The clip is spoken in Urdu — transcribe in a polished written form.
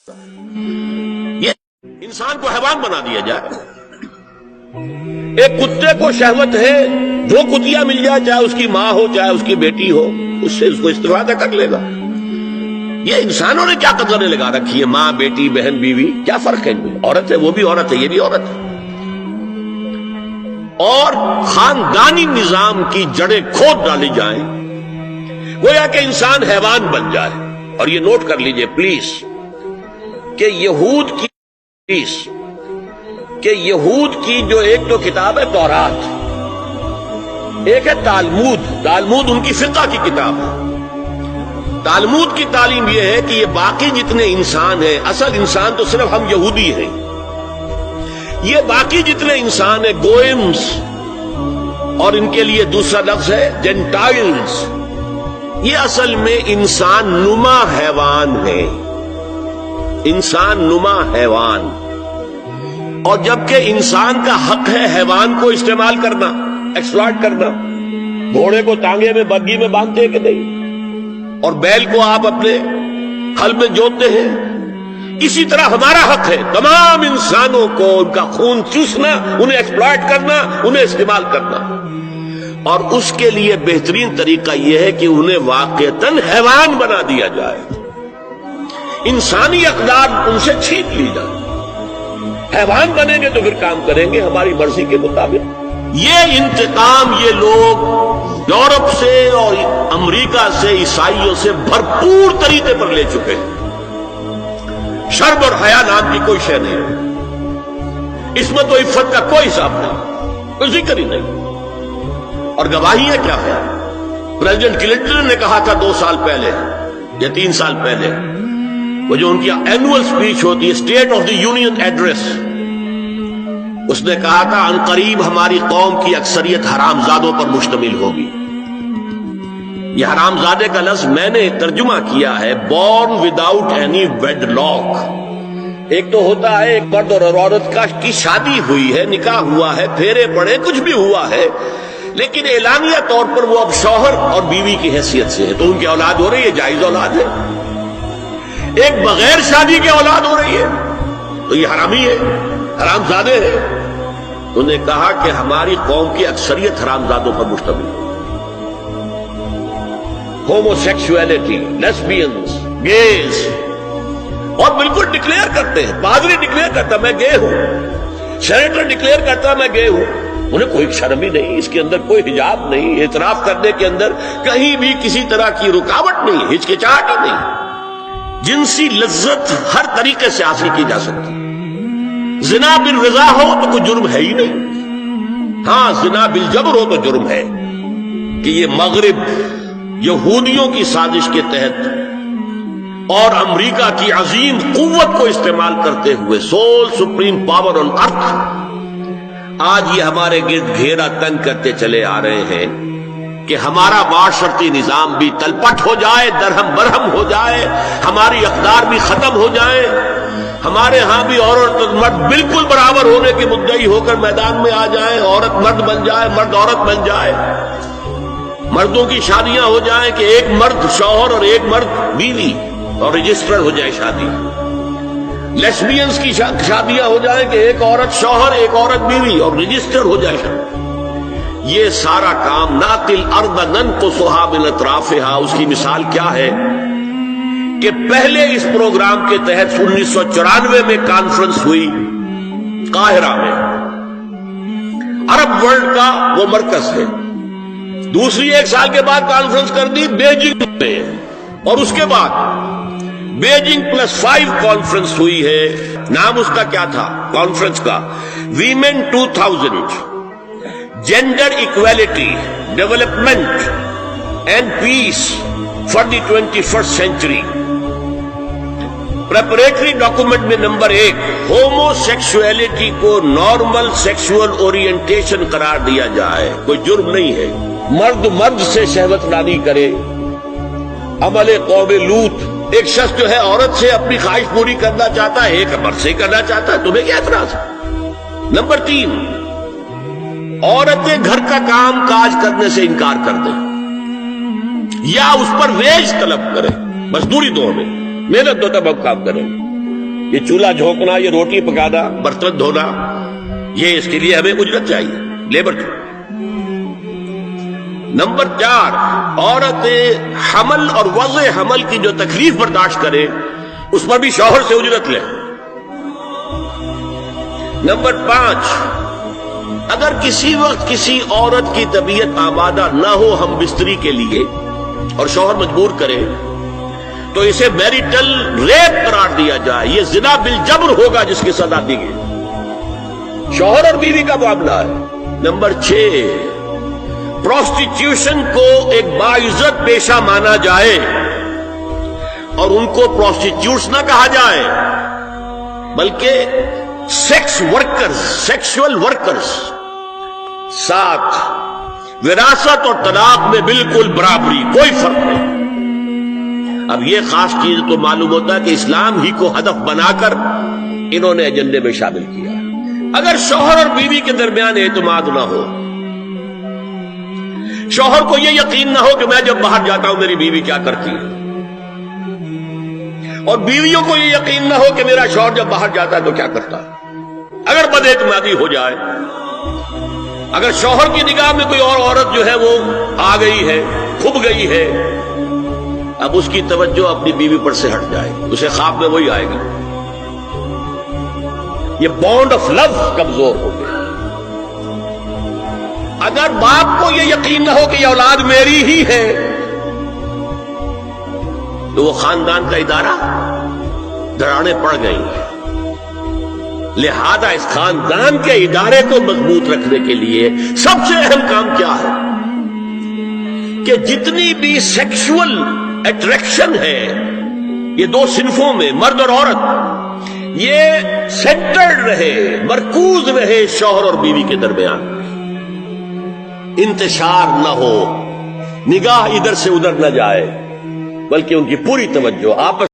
یہ انسان کو حیوان بنا دیا جائے. ایک کتے کو شہوت ہے جو کتیا مل جائے، چاہے اس کی ماں ہو چاہے اس کی بیٹی ہو، اس سے اس کو استفادہ کر لے گا. یہ انسانوں نے کیا قدریں لگا رکھی ہے، ماں بیٹی بہن بیوی، کیا فرق ہے ان میں؟ عورت ہے وہ بھی عورت ہے یہ بھی عورت ہے. اور خاندانی نظام کی جڑیں کھود ڈالی جائیں، گویا کہ انسان حیوان بن جائے. اور یہ نوٹ کر لیجئے پلیز کہ یہود کی جو ایک تو کتاب ہے تورات، ایک ہے تالمود ان کی فقہ کی کتاب ہے. تالمود کی تعلیم یہ ہے کہ یہ باقی جتنے انسان ہیں، اصل انسان تو صرف ہم یہودی ہیں، یہ باقی جتنے انسان ہیں گوئمز، اور ان کے لیے دوسرا لفظ ہے جینٹائلز، یہ اصل میں انسان نما حیوان ہے، انسان نما حیوان. اور جبکہ انسان کا حق ہے حیوان کو استعمال کرنا، ایکسپلائٹ کرنا. گھوڑے کو ٹانگے میں بگھی میں باندھتے کہ نہیں، اور بیل کو آپ اپنے ہل میں جوتتے ہیں. اسی طرح ہمارا حق ہے تمام انسانوں کو ان کا خون چوسنا، انہیں ایکسپلائٹ کرنا، انہیں استعمال کرنا. اور اس کے لیے بہترین طریقہ یہ ہے کہ انہیں واقعتاً حیوان بنا دیا جائے، انسانی اقدار ان سے چھین لی جائے. حیوان بنیں گے تو پھر کام کریں گے ہماری مرضی کے مطابق. یہ انتقام یہ لوگ یورپ سے اور امریکہ سے، عیسائیوں سے بھرپور طریقے پر لے چکے ہیں. شرم اور حیا نام کی کوئی شے نہیں، عصمت و عفت کا کوئی حساب نہیں، کوئی ذکر ہی نہیں. اور گواہیاں کیا ہے؟ پریزیڈنٹ کلنٹن نے کہا تھا 2 سال پہلے یا 3 سال پہلے، وہ جو ان کی اینوئل سپیچ ہوتی ہے، State of the Union address, اس نے کہا تھا ان قریب ہماری قوم کی اکثریت حرام زادوں پر مشتمل ہوگی. یہ حرام زادے کا لفظ میں نے ترجمہ کیا ہے born without any wedlock. ایک تو ہوتا ہے ایک مرد اور عورت کی شادی ہوئی ہے، نکاح ہوا ہے، پھیرے پڑے، کچھ بھی ہوا ہے، لیکن اعلانیہ طور پر وہ اب شوہر اور بیوی کی حیثیت سے ہے، تو ان کی اولاد ہو رہی ہے، جائز اولاد ہے. ایک بغیر شادی کی اولاد ہو رہی ہے تو یہ حرامی ہے، حرام زادے ہے. انہوں نے کہا کہ ہماری قوم کی اکثریت حرام زادوں پر مشتمل ہے. ہومو سیکسولیٹی، لیسبینز، گیز، اور بالکل ڈکلیئر کرتے ہیں. پادری ڈکلیئر کرتا میں گے ہوں، سینیٹر ڈکلیئر کرتا میں گے ہوں. انہیں کوئی شرم ہی نہیں، اس کے اندر کوئی حجاب نہیں، اعتراف کرنے کے اندر کہیں بھی کسی طرح کی رکاوٹ نہیں، ہچکچاہٹ ہی نہیں. جنسی لذت ہر طریقے سے حاصل کی جا سکتی. زنا بالرضا ہو تو کوئی جرم ہے ہی نہیں. ہاں زنا بالجبر ہو تو جرم ہے کہ یہ مغرب یہودیوں کی سازش کے تحت اور امریکہ کی عظیم قوت کو استعمال کرتے ہوئے، سول سپریم پاور آن ارتھ، آج یہ ہمارے گرد گھیرا تنگ کرتے چلے آ رہے ہیں کہ ہمارا معاشرتی نظام بھی تلپٹ ہو جائے، درہم برہم ہو جائے، ہماری اقدار بھی ختم ہو جائے، ہمارے ہاں بھی عورت اور مرد بالکل برابر ہونے کے مدعی ہو کر میدان میں آ جائیں، عورت مرد بن جائے، مرد عورت بن جائے، مردوں کی شادیاں ہو جائیں کہ ایک مرد شوہر اور ایک مرد بیوی اور رجسٹر ہو جائے شادی. لیسبینز کی شادیاں ہو جائیں کہ ایک عورت شوہر ایک عورت بیوی اور رجسٹر ہو جائے شادی. یہ سارا کام ناقل ارض ننقصھا من اطرافھا، اس کی مثال کیا ہے کہ پہلے اس پروگرام کے تحت 1994 میں کانفرنس ہوئی قاہرہ میں، عرب ورلڈ کا وہ مرکز ہے. دوسری 1 سال کے بعد کانفرنس کر دی بیجنگ میں، اور اس کے بعد بیجنگ +5 کانفرنس ہوئی ہے. نام اس کا کیا تھا کانفرنس کا؟ Women 2000، gender equality, development and peace for the 21st century. Preparatory document میں نمبر 1 ہومو سیکسولیٹی کو نارمل سیکسول اورینٹیشن قرار دیا جائے، کوئی جرم نہیں ہے. مرد مرد سے شہوت رانی کرے، عمل قوم لوط. ایک شخص جو ہے عورت سے اپنی خواہش پوری کرنا چاہتا ہے، ایک مرد سے کرنا چاہتا ہے، تمہیں کیا اعتراض ہے؟ نمبر 3 عورتیں گھر کا کام کاج کرنے سے انکار کر دیں یا اس پر ویج طلب کریں، مزدوری دو ہمیں، محنت دو تب ہم کام کریں. یہ چولہا جھونکنا، یہ روٹی پکانا، برتن دھونا، یہ اس کے لیے ہمیں اجرت چاہیے، لیبر کی۔ نمبر 4، عورت حمل اور وضع حمل کی جو تکلیف برداشت کرے اس پر بھی شوہر سے اجرت لے۔ نمبر 5، اگر کسی وقت کسی عورت کی طبیعت آمادہ نہ ہو ہم بستری کے لیے اور شوہر مجبور کرے تو اسے میریٹل ریپ قرار دیا جائے، یہ زنا بالجبر ہوگا جس کی سزا دی گئی، شوہر اور بیوی کا معاملہ ہے۔ نمبر 6، پروسٹیٹیوشن کو ایک باعزت پیشہ مانا جائے اور ان کو پروسٹیٹیوٹس نہ کہا جائے بلکہ سیکس ورکرز، سیکشول ورکرز۔ 7، وراثت اور طلاق میں بالکل برابری، کوئی فرق نہیں۔ اب یہ خاص چیز تو معلوم ہوتا ہے کہ اسلام ہی کو ہدف بنا کر انہوں نے ایجنڈے میں شامل کیا۔ اگر شوہر اور بیوی کے درمیان اعتماد نہ ہو، شوہر کو یہ یقین نہ ہو کہ میں جب باہر جاتا ہوں میری بیوی کیا کرتی ہے، اور بیویوں کو یہ یقین نہ ہو کہ میرا شوہر جب باہر جاتا ہے تو کیا کرتا ہے، اگر بد اعتمادی ہو جائے، اگر شوہر کی نگاہ میں کوئی اور عورت جو ہے وہ آ گئی ہے، کھب گئی ہے، اب اس کی توجہ اپنی بیوی پر سے ہٹ جائے، اسے خواب میں وہی آئے گی، یہ بانڈ آف لو کمزور ہو گیا۔ اگر باپ کو یہ یقین نہ ہو کہ یہ اولاد میری ہی ہے تو وہ خاندان کا ادارہ دراڑیں پڑ گئی۔ لہذا اس خاندان کے ادارے کو مضبوط رکھنے کے لیے سب سے اہم کام کیا ہے کہ جتنی بھی سیکشول اٹریکشن ہے یہ دو صنفوں میں، مرد اور عورت، یہ سینٹرڈ رہے، مرکوز رہے شوہر اور بیوی کے درمیان، انتشار نہ ہو، نگاہ ادھر سے ادھر نہ جائے، بلکہ ان کی پوری توجہ آپس